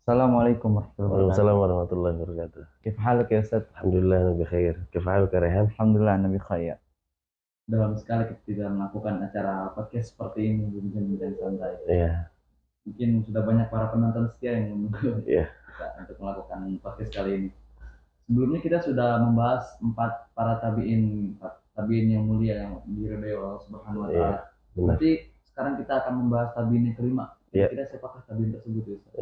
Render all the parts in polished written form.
Assalamualaikum warahmatullahi wabarakatuh. Waalaikumsalam warahmatullahi wabarakatuh. Kif haluk ya Ustaz? Alhamdulillah Nabi khair. Kif haluka Rehan? Alhamdulillah Nabi khair. Dalam sekali kita tidak melakukan acara podcast seperti ini bimbing dan santai. Iya, Mungkin sudah banyak para penonton setia yang menunggu iya, kita untuk melakukan podcast kali ini. Sebelumnya kita sudah membahas empat para tabiin yang mulia yang diridhai Allah Subhanahu wa iya, taala. benar. Nanti sekarang kita akan membahas tabiin yang kelima. Iya. Kira-kira siapakah tabiin tersebut ya Ustaz?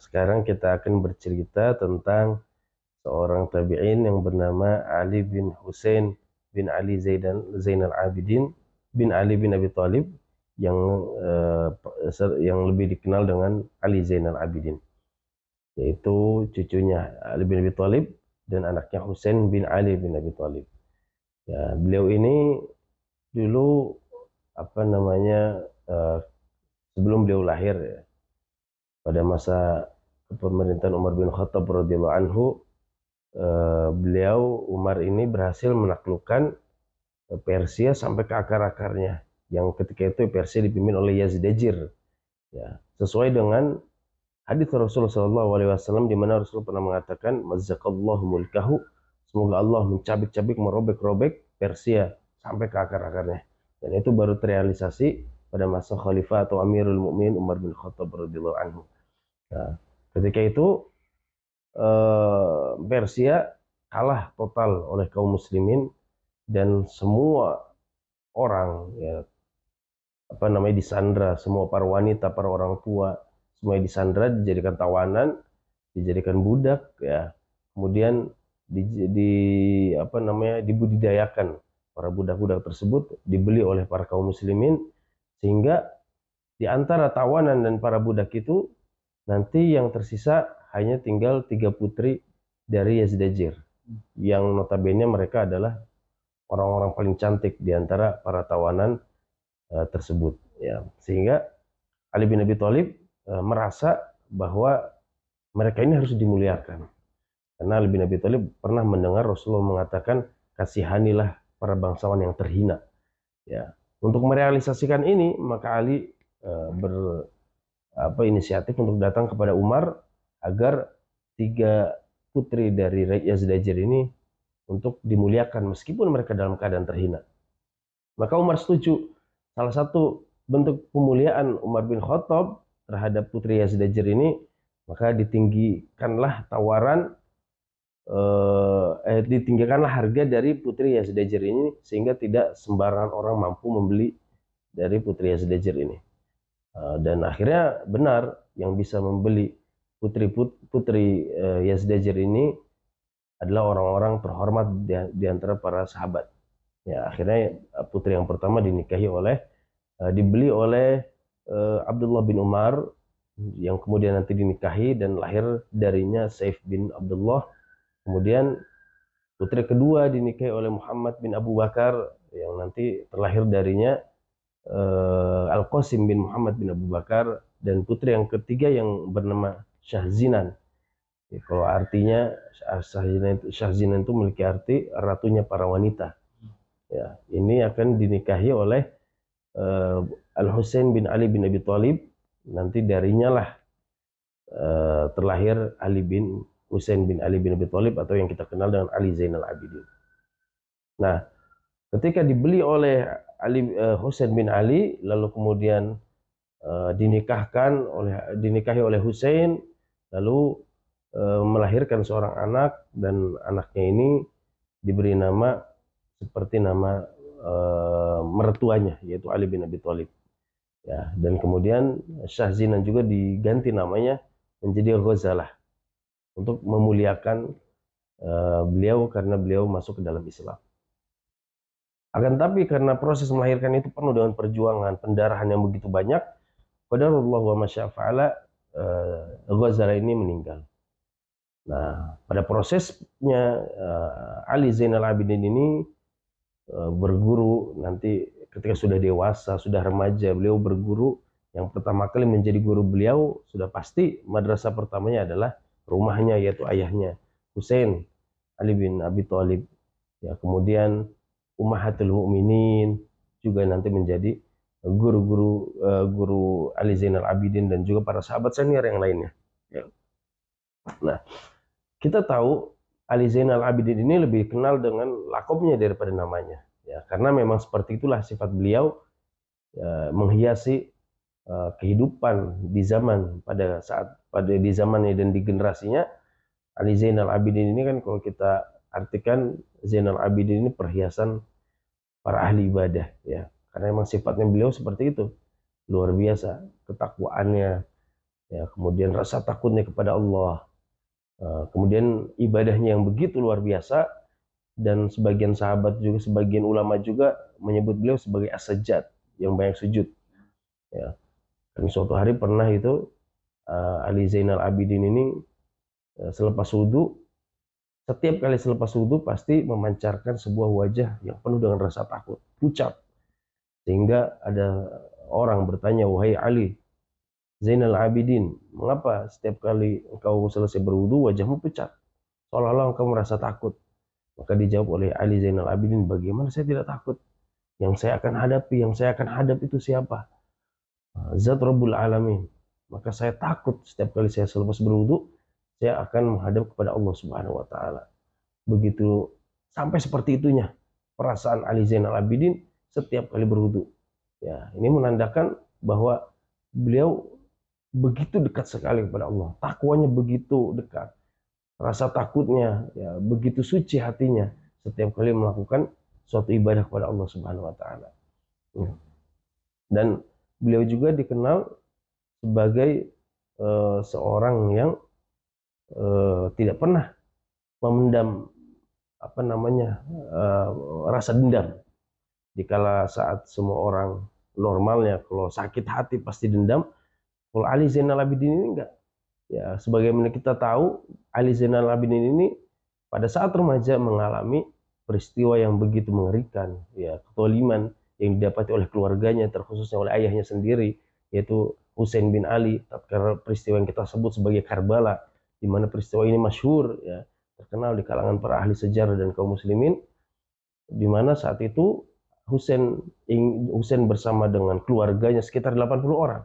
Sekarang kita akan bercerita tentang seorang tabi'in yang bernama Ali bin Husain bin Ali Zainal Abidin bin Ali bin Abi Thalib yang yang lebih dikenal dengan Ali Zainal Abidin, yaitu cucunya Ali bin Abi Thalib dan anaknya Husain bin Ali bin Abi Thalib. Ya, beliau ini dulu apa namanya sebelum beliau lahir ya, pada masa kepemerintahan Umar bin Khattab radhiyallahu anhu, beliau Umar ini berhasil menaklukkan Persia sampai ke akar-akarnya, yang ketika itu Persia dipimpin oleh Yazdajir, ya, sesuai dengan hadis Rasulullah SAW di mana Rasul pernah mengatakan mazzakallahu mulkahu, semoga Allah mencabik-cabik merobek-robek Persia sampai ke akar-akarnya, dan itu baru terrealisasi pada masa Khalifah atau Amirul Mukminin Umar bin Khattab radhiyallahu anhu. Nah, ketika itu Persia kalah total oleh kaum muslimin, dan semua orang ya apa namanya disandra, semua para wanita, para orang tua semuanya disandra, dijadikan tawanan, dijadikan budak ya. Kemudian apa namanya dibudidayakan, para budak-budak tersebut dibeli oleh para kaum muslimin, sehingga di antara tawanan dan para budak itu nanti yang tersisa hanya tinggal 3 putri dari Yazdajir, yang notabene mereka adalah orang-orang paling cantik di antara para tawanan tersebut ya. Sehingga Ali bin Abi Thalib merasa bahwa mereka ini harus dimuliakan, karena Ali bin Abi Thalib pernah mendengar Rasulullah mengatakan kasihanilah para bangsawan yang terhina ya. Untuk merealisasikan ini, maka Ali inisiatif untuk datang kepada Umar agar 3 putri dari Yazdajir ini untuk dimuliakan meskipun mereka dalam keadaan terhina. Maka Umar setuju. Salah satu bentuk pemuliaan Umar bin Khattab terhadap putri Yazdajir ini, maka ditinggikanlah harga dari putri Yazdajir ini, sehingga tidak sembarangan orang mampu membeli dari putri Yazdajir ini. Dan akhirnya benar, yang bisa membeli putri Yazdajir ini adalah orang-orang terhormat di antara para sahabat. Ya, akhirnya putri yang pertama dibeli oleh Abdullah bin Umar, yang kemudian nanti dinikahi dan lahir darinya Saif bin Abdullah. Kemudian putri kedua dinikahi oleh Muhammad bin Abu Bakar, yang nanti terlahir darinya Al-Qasim bin Muhammad bin Abu Bakar, dan putri yang ketiga yang bernama Syahzinan. Ya, kalau artinya Syahzinan itu memiliki arti ratunya para wanita. Ya, ini akan dinikahi oleh Al-Husain bin Ali bin Abi Thalib. Nanti darinya lah terlahir Ali bin Husain bin Ali bin Abi Thalib, atau yang kita kenal dengan Ali Zainal Abidin. Nah, ketika dibeli oleh Husain bin Ali, lalu kemudian dinikahi oleh Husain, lalu melahirkan seorang anak, dan anaknya ini diberi nama seperti nama mertuanya, yaitu Ali bin Abi Thalib ya. Dan kemudian Syahzinan juga diganti namanya menjadi Ghazalah, untuk memuliakan beliau karena beliau masuk ke dalam Islam. Akan tapi karena proses melahirkan itu penuh dengan perjuangan, pendarahan yang begitu banyak, qadarullah wa masyafa'ala, Ghazalah ini meninggal. Nah, pada prosesnya Ali Zainal Abidin ini berguru, nanti ketika sudah dewasa, sudah remaja, beliau berguru. Yang pertama kali menjadi guru beliau sudah pasti madrasah pertamanya adalah rumahnya, yaitu ayahnya Husain Ali bin Abi Thalib ya. Kemudian Ummahatul Mukminin juga nanti menjadi guru Ali Zainal Abidin, dan juga para sahabat senior yang lainnya ya. Nah, kita tahu Ali Zainal Abidin ini lebih kenal dengan lakopnya daripada namanya. Ya, karena memang seperti itulah sifat beliau, ya, menghiasi kehidupan di zaman pada di zamannya dan di generasinya. Ali Zainal Abidin ini kan kalau kita artikan, Zainal Abidin ini perhiasan para ahli ibadah, ya, karena memang sifatnya beliau seperti itu, luar biasa ketakwaannya, ya, kemudian rasa takutnya kepada Allah, kemudian ibadahnya yang begitu luar biasa. Dan sebagian sahabat juga, sebagian ulama juga menyebut beliau sebagai as-sajjad, yang banyak sujud, ya. Dan suatu hari pernah itu Ali Zainal Abidin ini selepas wudhu, setiap kali selepas wudhu pasti memancarkan sebuah wajah yang penuh dengan rasa takut, pucat, sehingga ada orang bertanya, wahai Ali Zainal Abidin, mengapa setiap kali engkau selesai berwudhu wajahmu pucat, seolah-olah engkau merasa takut? Maka dijawab oleh Ali Zainal Abidin, bagaimana saya tidak takut? Yang saya akan hadapi, yang saya akan hadap itu siapa? Zat Rabbul Alamin. Maka saya takut setiap kali saya selepas berwudhu, saya akan menghadap kepada Allah Subhanahu wa Ta'ala. Begitu, sampai seperti itunya perasaan Ali Zainal Abidin setiap kali berwudhu. Ya, ini menandakan bahwa beliau begitu dekat sekali kepada Allah, takwanya begitu dekat, rasa takutnya ya begitu suci hatinya setiap kali melakukan suatu ibadah kepada Allah Subhanahu wa Ta'ala. Dan beliau juga dikenal sebagai seorang yang tidak pernah memendam rasa dendam. Dikala saat semua orang normalnya kalau sakit hati pasti dendam, kalau Ali Zainal Abidin ini enggak. Ya, sebagaimana kita tahu, Ali Zainal Abidin ini pada saat remaja mengalami peristiwa yang begitu mengerikan, ya, kezaliman yang didapati oleh keluarganya, terkhususnya oleh ayahnya sendiri, yaitu Husain bin Ali, karena peristiwa yang kita sebut sebagai Karbala, di mana peristiwa ini masyhur, ya, terkenal di kalangan para ahli sejarah dan kaum muslimin, di mana saat itu Husain bersama dengan keluarganya sekitar 80 orang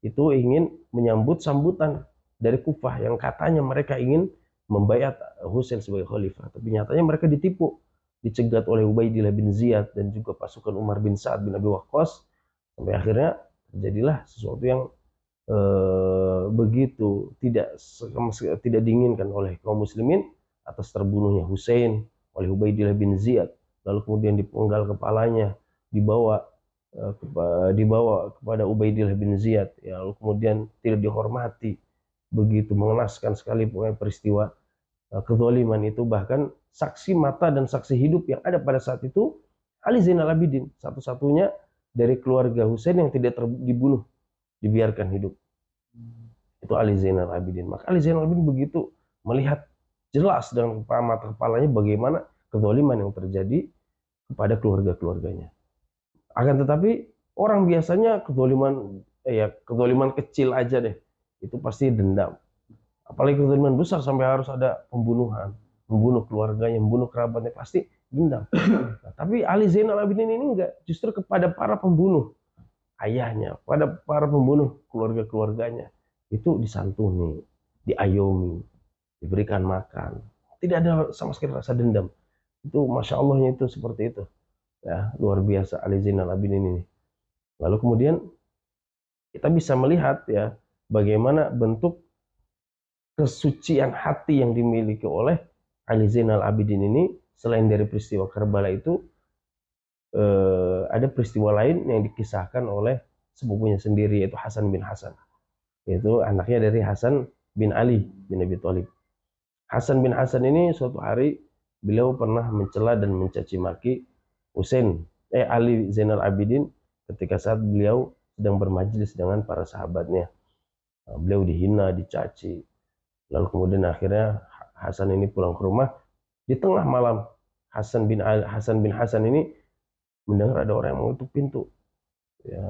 itu ingin menyambut sambutan dari Kufah yang katanya mereka ingin membaiat Husain sebagai khalifah, tapi nyatanya mereka ditipu, dicegat oleh Ubaidillah bin Ziyad dan juga pasukan Umar bin Sa'ad bin Abi Waqqas, sampai akhirnya terjadilah sesuatu yang begitu tidak diinginkan oleh kaum muslimin atas terbunuhnya Husain oleh Ubaidillah bin Ziyad, lalu kemudian dipenggal kepalanya, dibawa kepada Ubaidillah bin Ziyad, ya, lalu kemudian tidak dihormati, begitu mengenaskan sekali peristiwa kezaliman itu. Bahkan saksi mata dan saksi hidup yang ada pada saat itu Ali Zainal Abidin, satu-satunya dari keluarga Husain yang tidak dibunuh, dibiarkan hidup, itu Ali Zainal Abidin. Maka Ali Zainal Abidin begitu melihat jelas dengan mata kepalanya bagaimana kezaliman yang terjadi kepada keluarga-keluarganya. Akan tetapi orang biasanya kezaliman kecil aja deh, itu pasti dendam. Apalagi kezaliman besar sampai harus ada pembunuhan, membunuh keluarganya, membunuh kerabatnya, pasti dendam. Nah, tapi Ali Zainal Abidin ini enggak, justru kepada para pembunuh ayahnya, pada para pembunuh keluarga-keluarganya, itu disantuni, diayomi, diberikan makan. Tidak ada sama sekali rasa dendam. Itu Masya Allahnya itu seperti itu. Ya, luar biasa Ali Zainal Abidin ini. Lalu kemudian kita bisa melihat, ya, bagaimana bentuk kesucian hati yang dimiliki oleh Ali Zainal Abidin ini. Selain dari peristiwa Karbala itu, ada peristiwa lain yang dikisahkan oleh sepupunya sendiri, yaitu Hasan bin Hasan, yaitu anaknya dari Hasan bin Ali bin Abi Thalib. Hasan bin Hasan ini suatu hari beliau pernah mencela dan mencaci maki Ali Zainal Abidin ketika saat beliau sedang bermajlis dengan para sahabatnya. Beliau dihina, dicaci. Lalu kemudian akhirnya Hasan ini pulang ke rumah. Di tengah malam Hasan bin Hasan ini mendengar ada orang yang mengetuk pintu. Ya,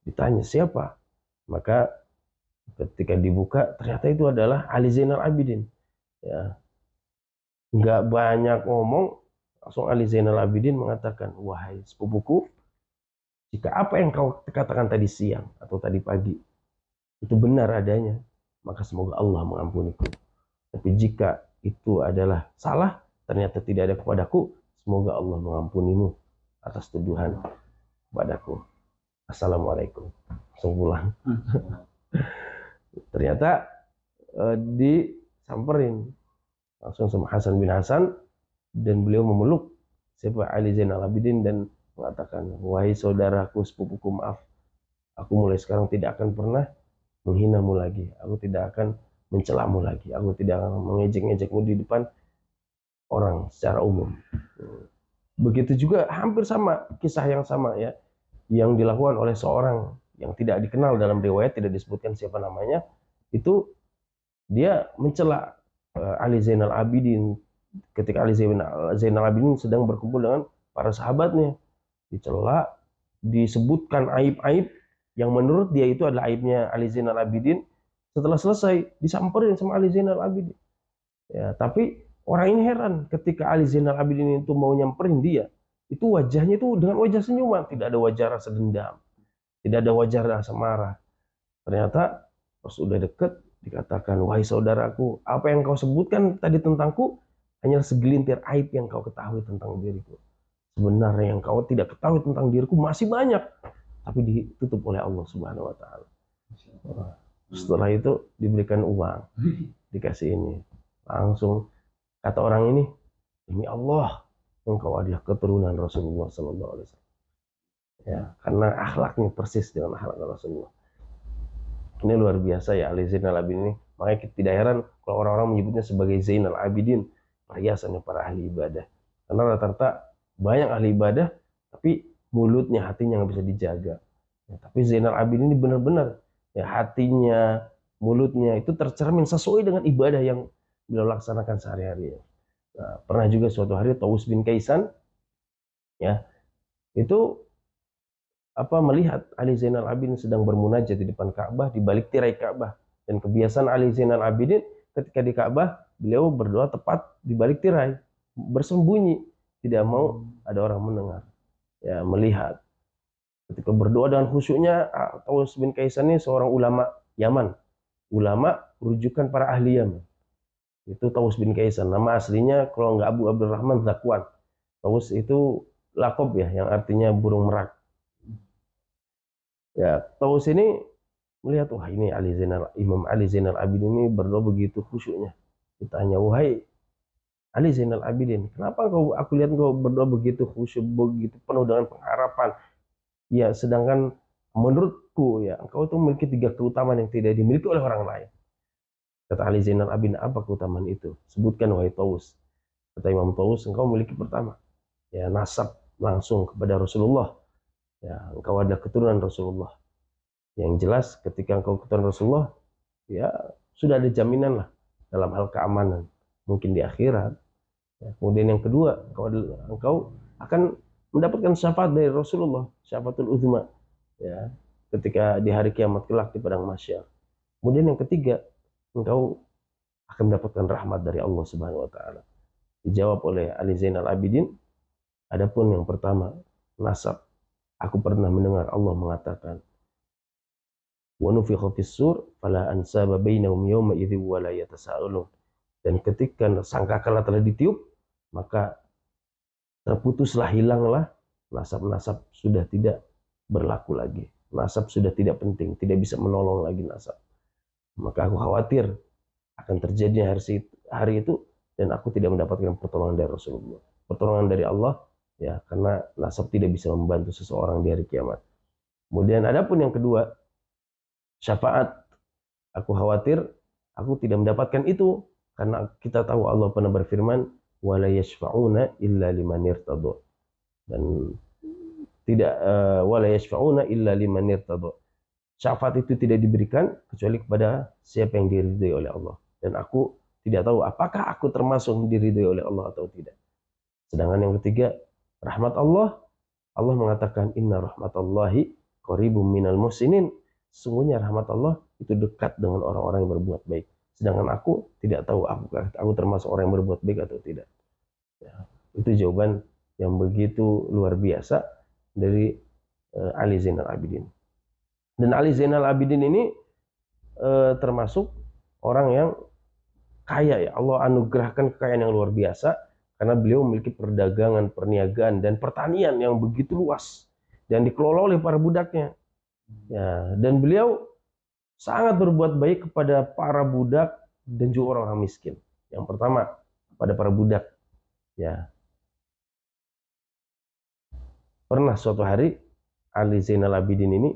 ditanya siapa? Maka ketika dibuka ternyata itu adalah Ali Zainal Abidin. Ya, nggak banyak ngomong, langsung Ali Zainal Abidin mengatakan, wahai sepupuku, jika apa yang kau katakan tadi siang atau tadi pagi itu benar adanya, maka semoga Allah mengampuniku. Tapi jika itu adalah salah, ternyata tidak ada kepadaku, semoga Allah mengampunimu atas tuduhan kepadaku. Assalamualaikum. Langsung pulang. Ternyata disamperin langsung sama Hasan bin Hasan, dan beliau memeluk siapa Ali Zainal Abidin dan mengatakan, wahai saudaraku sepupuku, maaf, aku mulai sekarang tidak akan pernah menghinamu lagi, aku tidak akan mencelamu lagi, aku tidak akan mengejek-ngejekmu di depan orang secara umum. Begitu juga hampir sama kisah yang sama ya, yang dilakukan oleh seorang yang tidak dikenal dalam riwayat, tidak disebutkan siapa namanya. Itu dia mencela Ali Zainal Abidin ketika Ali Zainal Abidin sedang berkumpul dengan para sahabatnya. Dicela, disebutkan aib-aib yang menurut dia itu adalah aibnya Ali Zainal Abidin. Setelah selesai disamperin sama Ali Zainal Abidin. Ya, tapi orang ini heran ketika Ali Zainal Abidin itu mau nyamperin dia, itu wajahnya itu dengan wajah senyuman, tidak ada wajah rasa dendam, tidak ada wajah rasa marah. Ternyata pas sudah dekat dikatakan, wahai saudaraku, apa yang kau sebutkan tadi tentangku hanya segelintir aib yang kau ketahui tentang diriku. Sebenarnya yang kau tidak ketahui tentang diriku masih banyak, tapi ditutup oleh Allah Subhanahu wa Ta'ala. Setelah itu diberikan uang, dikasih ini. Langsung kata orang ini, demi Allah, engkau adalah keturunan Rasulullah Sallallahu Alaihi Wasallam. Ya, karena akhlaknya persis dengan akhlak Rasulullah. Ini luar biasa ya Ali Zainal Abidin ini. Makanya kita tidak heran kalau orang-orang menyebutnya sebagai Zainal Abidin, perhiasannya para ahli ibadah. Karena rata-rata banyak ahli ibadah, tapi mulutnya, hatinya nggak bisa dijaga. Ya, tapi Zainal Abidin ini benar-benar ya, hatinya, mulutnya itu tercermin sesuai dengan ibadah yang beliau laksanakan sehari-hari. Nah, pernah juga suatu hari Tawus bin Kaisan ya itu melihat Ali Zainal Abidin sedang bermunajat di depan Ka'bah, di balik tirai Ka'bah. Dan kebiasaan Ali Zainal Abidin ketika di Ka'bah, beliau berdoa tepat di balik tirai, bersembunyi, tidak mau ada orang mendengar. Ya, melihat. Ketika berdoa dengan khusyuknya, Tawus bin Kaisan ini seorang ulama Yaman, ulama rujukan para ahli Yaman. Itu Tawus bin Kaisan. Nama aslinya kalau nggak Abu Abdurrahman Zakwan. Tawus itu lakob ya, yang artinya burung merak. Ya, Tawus ini melihat, wah ini Imam Ali Zainal Abidin ini berdoa begitu khusyuknya. Ditanya, wahai Ali Zainal Abidin, kenapa aku lihat kau berdoa begitu khusyuk, begitu penuh dengan pengharapan? Ya, sedangkan menurutku ya, engkau itu memiliki 3 keutamaan yang tidak dimiliki oleh orang lain. Kata Ali Zainal Abidin, apa keutamaan itu? Sebutkan wahai Tawus. Kata Imam Tawus, engkau memiliki pertama, ya nasab langsung kepada Rasulullah. Ya, engkau adalah keturunan Rasulullah. Yang jelas ketika engkau keturunan Rasulullah, ya sudah ada jaminan lah dalam hal keamanan, mungkin di akhirat. Ya, kemudian yang kedua, engkau akan mendapatkan syafaat dari Rasulullah, syafaatul uzma, ya, ketika di hari kiamat kelak di padang mahsyar. Kemudian yang ketiga, engkau akan mendapatkan rahmat dari Allah Subhanahu wa Ta'ala. Dijawab oleh Ali Zainal Abidin, adapun yang pertama, nasab. Aku pernah mendengar Allah mengatakan, wa nufikha fis-sur fala ansaba bainahum yawma idzi wa la yatasaalun. Dan ketika sangkakala telah ditiup, maka terputuslah, hilanglah nasab-nasab, sudah tidak berlaku lagi. Nasab sudah tidak penting, tidak bisa menolong lagi nasab. Maka aku khawatir akan terjadinya hari itu, dan aku tidak mendapatkan pertolongan dari Rasulullah. Pertolongan dari Allah, ya, karena nasab tidak bisa membantu seseorang di hari kiamat. Kemudian adapun yang kedua, syafaat. Aku khawatir aku tidak mendapatkan itu, karena kita tahu Allah pernah berfirman, wala yashfa'una illa liman irtadha. Dan tidak wala yashfa'una illa liman irtadha. Syafaat itu tidak diberikan kecuali kepada siapa yang diridhai oleh Allah. Dan aku tidak tahu apakah aku termasuk diridhai oleh Allah atau tidak. Sedangkan yang ketiga, rahmat Allah. Allah mengatakan, inna rahmatallahi qaribum minal muhsinin. Sesungguhnya rahmat Allah itu dekat dengan orang-orang yang berbuat baik. Sedangkan aku tidak tahu apakah aku termasuk orang yang berbuat baik atau tidak. Ya, itu jawaban yang begitu luar biasa dari Ali Zainal Abidin. Dan Ali Zainal Abidin ini termasuk orang yang kaya ya. Allah anugerahkan kekayaan yang luar biasa karena beliau memiliki perdagangan, perniagaan, dan pertanian yang begitu luas dan dikelola oleh para budaknya. Ya, dan beliau sangat berbuat baik kepada para budak dan juga orang-orang miskin. Yang pertama, pada para budak. Ya, pernah suatu hari Ali Zainal Abidin ini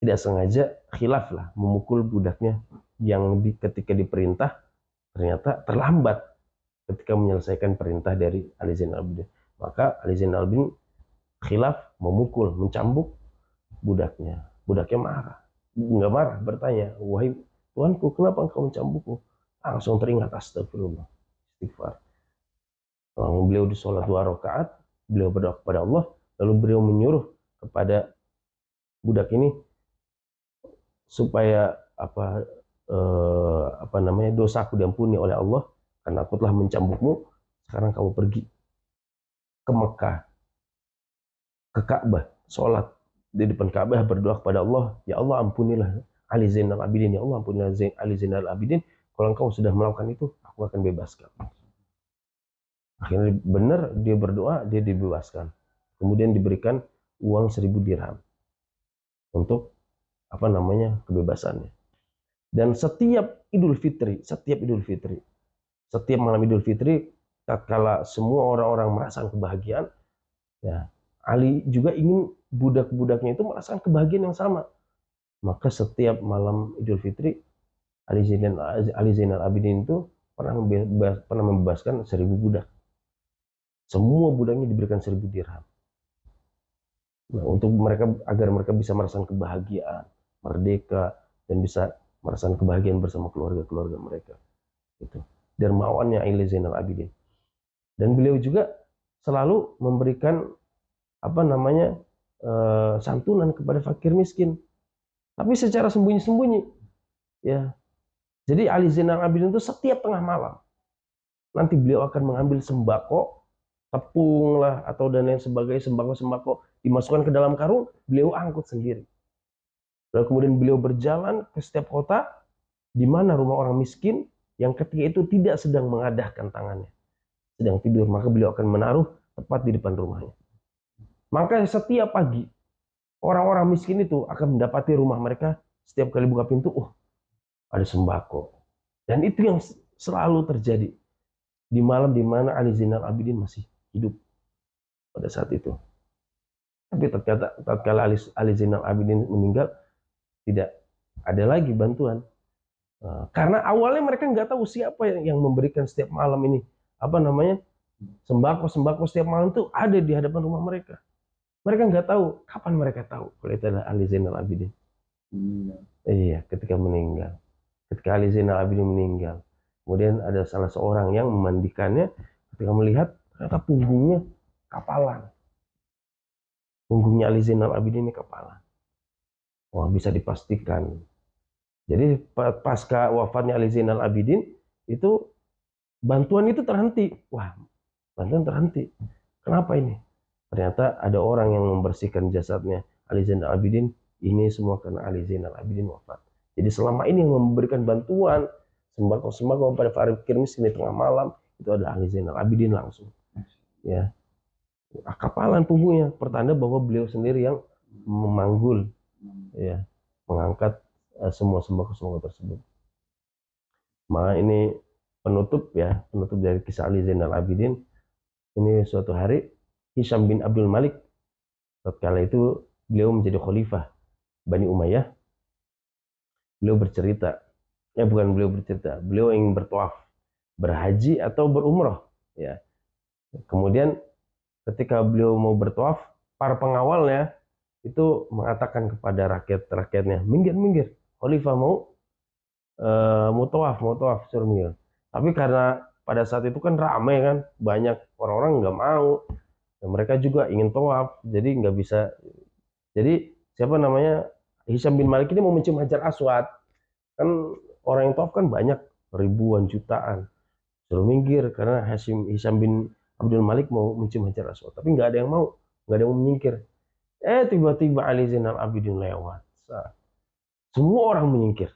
tidak sengaja khilaf lah memukul budaknya yang ketika diperintah ternyata terlambat ketika menyelesaikan perintah dari Ali Zainal Abidin. Maka Ali Zainal Abidin khilaf memukul, mencambuk budaknya. Budaknya marah. Enggak marah, bertanya, "Wahai Tuanku, kenapa engkau mencambukku?" Langsung teringat astagfirullah, istighfar. Lalu beliau di sholat 2 rakaat, beliau berdoa kepada Allah, lalu beliau menyuruh kepada budak ini supaya dosaku diampuni oleh Allah karena aku telah mencambukmu. Sekarang kamu pergi ke Mekah, ke Ka'bah, sholat di depan Ka'bah, berdoa kepada Allah, ya Allah ampunilah Ali Zainal Abidin, ya Allah ampunilah Ali Zainal Abidin, kalau engkau sudah melakukan itu aku akan bebaskan. Akhirnya benar dia berdoa, dia dibebaskan. Kemudian diberikan uang 1000 dirham untuk kebebasannya. Dan setiap malam Idul Fitri, tatkala semua orang-orang merasakan kebahagiaan, ya Ali juga ingin budak-budaknya itu merasakan kebahagiaan yang sama. Maka setiap malam Idul Fitri, Ali Zainal Abidin itu pernah membebaskan 1000 budak. Semua budaknya diberikan 1000 dirham. Nah, untuk mereka, agar mereka bisa merasakan kebahagiaan, merdeka, dan bisa merasakan kebahagiaan bersama keluarga-keluarga mereka. Itu dermawannya Ali Zainal Abidin. Dan beliau juga selalu memberikan santunan kepada fakir miskin, tapi secara sembunyi-sembunyi. Ya, jadi Ali Zainal Abidin itu setiap tengah malam nanti beliau akan mengambil sembako, tepung lah atau dan lain sebagainya, sembako dimasukkan ke dalam karung, beliau angkut sendiri. Lalu kemudian beliau berjalan ke setiap kota di mana rumah orang miskin yang ketika itu tidak sedang mengadahkan tangannya, sedang tidur, maka beliau akan menaruh tepat di depan rumahnya. Maka setiap pagi orang-orang miskin itu akan mendapati rumah mereka, setiap kali buka pintu, ada sembako. Dan itu yang selalu terjadi di malam di mana Ali Zainal Abidin masih hidup pada saat itu. Tapi tatkala Ali Zainal Abidin meninggal, tidak ada lagi bantuan. Karena awalnya mereka nggak tahu siapa yang memberikan setiap malam ini sembako setiap malam itu ada di hadapan rumah mereka. Mereka nggak tahu. Kapan mereka tahu kalau itu adalah Ali Zainal Abidin? Iya, ketika meninggal. Ketika Ali Zainal Abidin meninggal, kemudian ada salah seorang yang memandikannya, ketika melihat ternyata punggungnya kapalan. Punggungnya Ali Zainal Abidin ini kapalan. Wah, bisa dipastikan. Jadi pasca wafatnya Ali Zainal Abidin itu bantuan itu terhenti. Wah, bantuan terhenti. Kenapa ini? Ternyata ada orang yang membersihkan jasadnya Ali Zainal Abidin. Ini semua karena Ali Zainal Abidin wafat. Jadi selama ini yang memberikan bantuan sembako pada fakir miskin di tengah malam itu adalah Ali Zainal Abidin langsung. Ya, kapalan punggungnya, pertanda bahwa beliau sendiri yang memanggul, ya, mengangkat semua sembako tersebut. Maka ini penutup dari kisah Ali Zainal Abidin. Ini suatu hari Hisham bin Abdul Malik, tatkala itu beliau menjadi khalifah Bani Umayyah, beliau ingin bertawaf, berhaji atau berumrah, ya. Kemudian ketika beliau mau bertawaf, para pengawalnya itu mengatakan kepada rakyatnya, minggir, khalifah mau tawaf, suruh minggir. Tapi karena pada saat itu kan ramai kan, banyak orang-orang nggak mau, dan mereka juga ingin tawaf, jadi nggak bisa. Jadi Hisham bin Malik ini mau mencium Hajar Aswad, kan orang yang tawaf kan banyak, ribuan, jutaan, suruh minggir karena Hisham bin Abdul Malik mau mencium Hajar Aswad, tapi nggak ada yang mau menyingkir. Tiba-tiba Ali Zainal Abidin lewat, Semua orang menyingkir.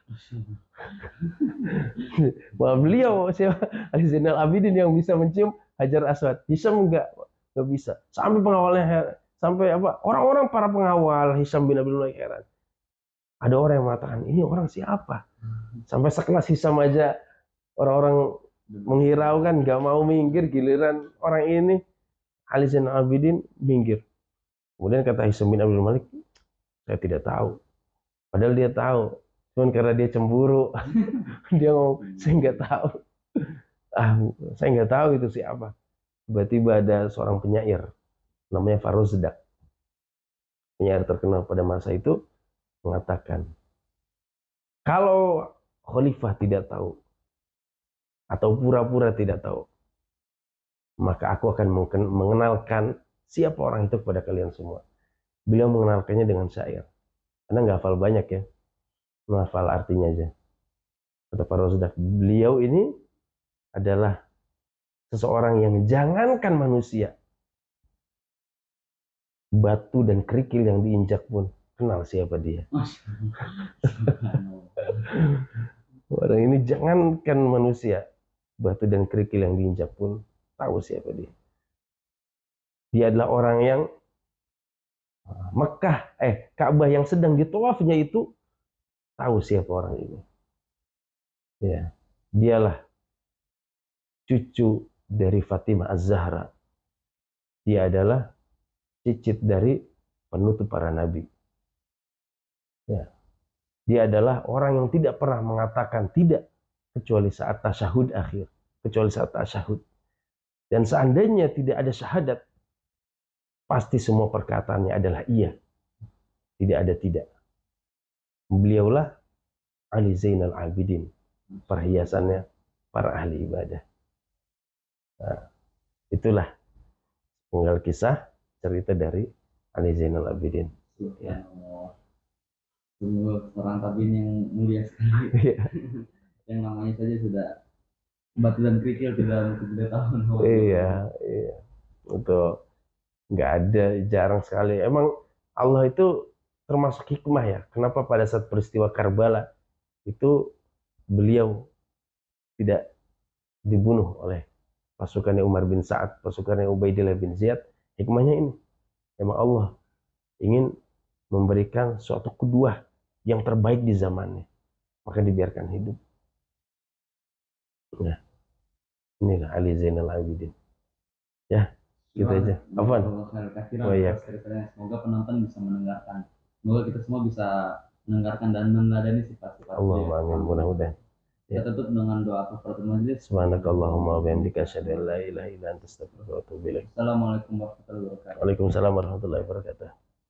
Wah, beliau siapa? Ali Zainal Abidin yang bisa mencium Hajar Aswad. Hisam enggak bisa. Sampai pengawalnya heran. Sampai apa? Orang-orang para pengawal Hisam bin Abdul Malik heran. Ada orang yang mengatakan, ini orang siapa? Sampai sekelas Hisam aja orang-orang menghiraukan, nggak mau minggir. Giliran orang ini Ali Zainal Abidin minggir. Kemudian kata Hisam bin Abdul Malik, saya tidak tahu. Padahal dia tahu. Cuman karena dia cemburu, dia ngomong, saya nggak tahu. Saya nggak tahu itu siapa. Tiba-tiba ada seorang penyair, namanya Farozdak. Penyair terkenal pada masa itu, mengatakan, kalau khalifah tidak tahu, atau pura-pura tidak tahu, maka aku akan mengenalkan siapa orang itu kepada kalian semua. Beliau mengenalkannya dengan syair. Karena nggak hafal banyak ya, menghafal artinya aja. Kata Farozdak, beliau ini adalah seseorang yang jangankan manusia, batu dan kerikil yang diinjak pun kenal siapa dia. Orang ini jangankan manusia, batu dan kerikil yang diinjak pun tahu siapa dia. Dia adalah orang yang Ka'bah yang sedang ditawafnya itu tahu siapa orang ini. Ya, dialah cucu dari Fatimah Az-Zahra. Dia adalah cicit dari penutup para nabi. Ya. Dia adalah orang yang tidak pernah mengatakan tidak kecuali saat tasyahud akhir, kecuali saat tasyahud. Dan seandainya tidak ada syahadat, pasti semua perkataannya adalah iya. Tidak ada tidak. Beliaulah Ali Zainal Abidin, perhiasannya para ahli ibadah. Nah, itulah penggal kisah cerita dari Ali Zainal Abidin. Ya. Sungguh seorang tabiin yang mulia sekali. Yang namanya saja sudah batu dan kerikil tidak tahu. Iya, betul. Nggak ada, jarang sekali. Emang Allah itu termasuk hikmah ya. Kenapa pada saat peristiwa Karbala itu beliau tidak dibunuh oleh pasukannya Umar bin Sa'ad, pasukannya Ubaidillah bin Ziyad? Hikmahnya ini. Emang Allah ingin memberikan suatu kedua yang terbaik di zamannya. Maka dibiarkan hidup. Nah, inilah Ali Zainal Abidin. Ya, gitu aja. Afwan. Oh iya. Semoga penonton bisa mendengarkan. Semoga kita semua bisa mendengarkan dan meneladani sifat-sifat. Allahumma amin. Mudah-mudahan. Kita tutup dengan doa kafaratul majelis. Subhanakallahumma wa bihamdika asyhadu an la ilaha illa anta astaghfiruka wa atubu ilaik. Assalamualaikum warahmatullahi wabarakatuh. Waalaikumsalam warahmatullahi wabarakatuh.